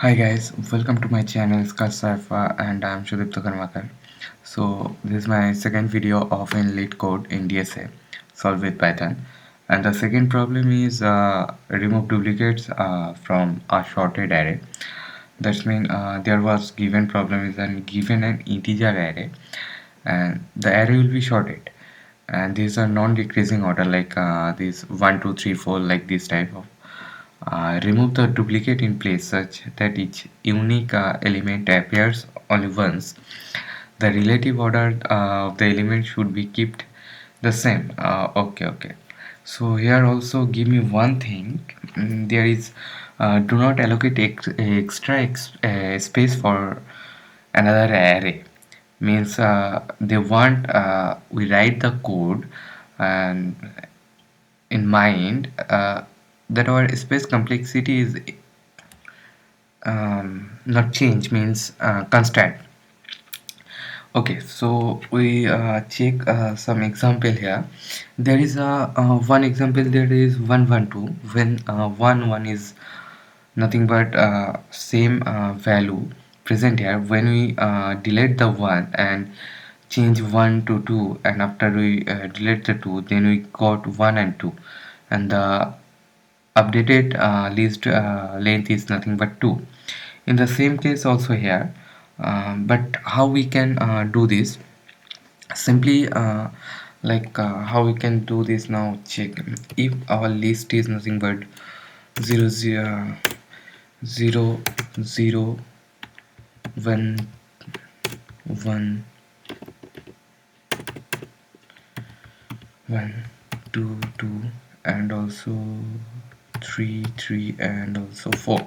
Hi guys, welcome to my channel Skysafa and I'm Shudipta Karmakar. So this is my second video of in leetcode in DSA solved with Python, and the second problem is remove duplicates from a sorted array. That means there was given problem is then given an integer array and the array will be sorted, and these are non-decreasing order like this 1 2 3 4 like this type of remove the duplicate in place such that each unique element appears only once. The relative order of the element should be kept the same. Okay. So here also give me one thing. There is do not allocate space for another array. Means they want we write the code and in mind that our space complexity is not change means constant. Okay, so we check some example here. There is a one example, there is 112 when 1 is nothing but same value present here. When we delete the 1 and change 1 to 2, and after we delete the 2, then we got 1 and 2, and the updated list length is nothing but 2. In the same case also here, but how we can do this simply, how we can do this now. Check if our list is nothing but 0 0 0 0 1 1 1 2 2 and also 3 3 and also 4.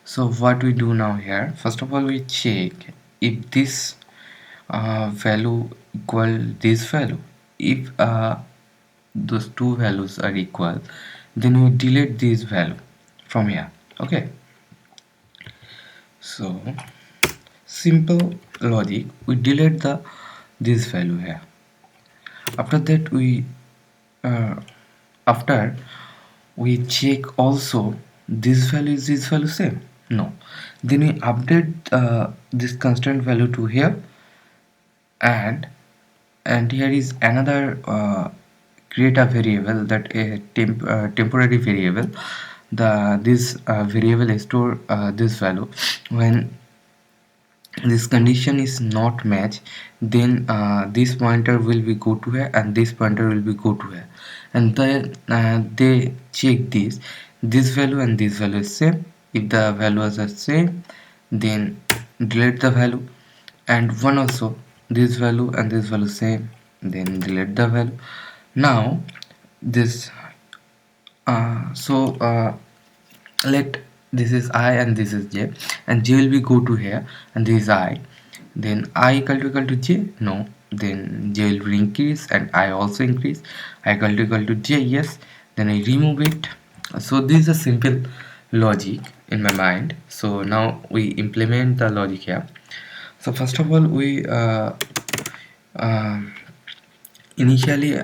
So what we do now here, first of all we check if this value equal this value. If those two values are equal, then we delete this value from here. Okay, so simple logic, we delete the this value here. After that we uh, after we check also this value is this value same, no, then we update this constant value to here, and here is another create a variable that a temporary variable. The this variable store this value. When this condition is not matched, then this pointer will be go to here and this pointer will be go to here, and then they check this value and this value is same. If the values are same, then delete the value, and one also this value and this value same, then delete the value. Now this let this is I and this is j, and j will be go to here and this is I, then I equal to j, no, then j will be increase and I also increase. I equal to j, yes, then I remove it. So this is a simple logic in my mind. So now we implement the logic here. So first of all we uh, initially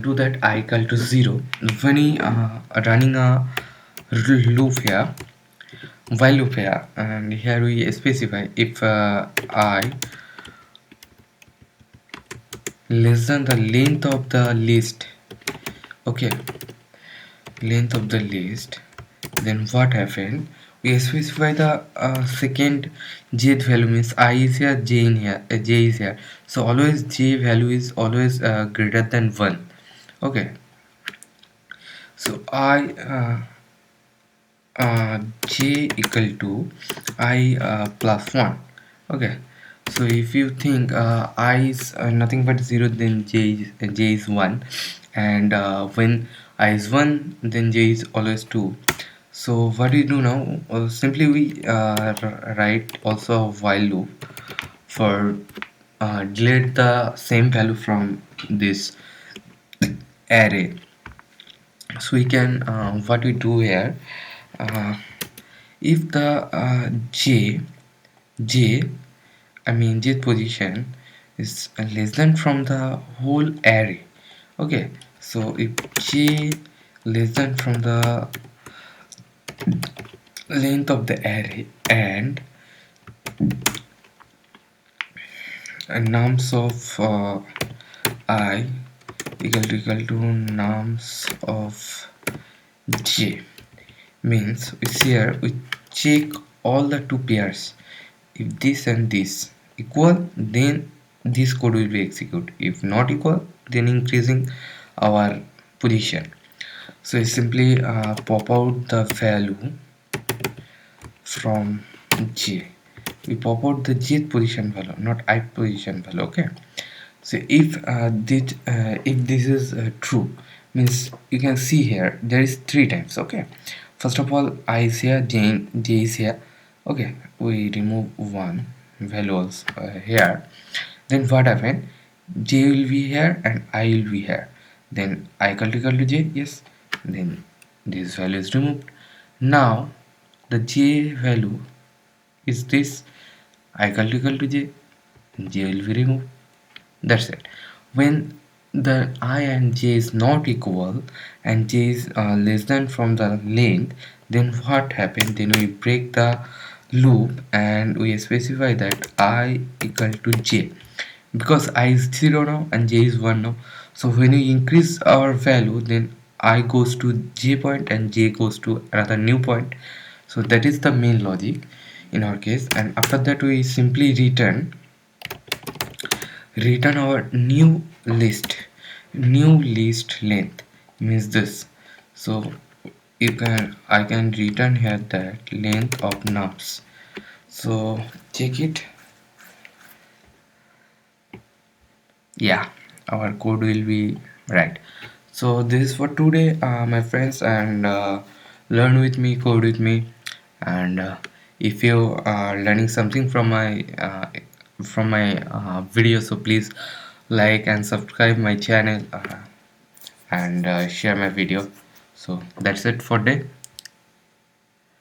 do that I equal to 0 when we running a loop here, while loop here, and here we specify if I less than the length of the list. Okay, length of the list, then what happened, we specify the second jth value, means I is here, j in here, j is here, so always j value is always greater than 1. Okay, so I j equal to I plus 1. Okay, so if you think I is nothing but 0, then j is 1, and when I is 1, then j is always 2. So what we do now, simply we write also a while loop for delete the same value from this array. So we can what we do here, uh, if the j I mean jth position is less than from the whole array. Okay, so if j less than from the length of the array and nums of I equal to nums of j. Means here we check all the two pairs. If this and this equal, then this code will be executed. If not equal, then increasing our position. So we simply pop out the value from j. We pop out the jth position value, not ith position value. Okay. So if this is true, means you can see here there is 3 times. Okay, first of all I is here, j is here. Okay, we remove one values here. Then what happened, j will be here and I will be here. Then I equal to j, yes. Then this value is removed. Now the j value is this, I equal to j, j will be removed. That's it. When the I and j is not equal and j is less than from the length, then what happened, then we break the loop and we specify that I equal to j, because I is 0 now and j is 1 now. So when we increase our value, then I goes to j point and j goes to another new point. So that is the main logic in our case. And after that we simply return our new list length. Means this. So I can return here that length of nums. So check it. Yeah, our code will be right. So this is for today, my friends, and learn with me, code with me. And if you are learning something from my video, so please like and subscribe my channel, and share my video. So that's it for today.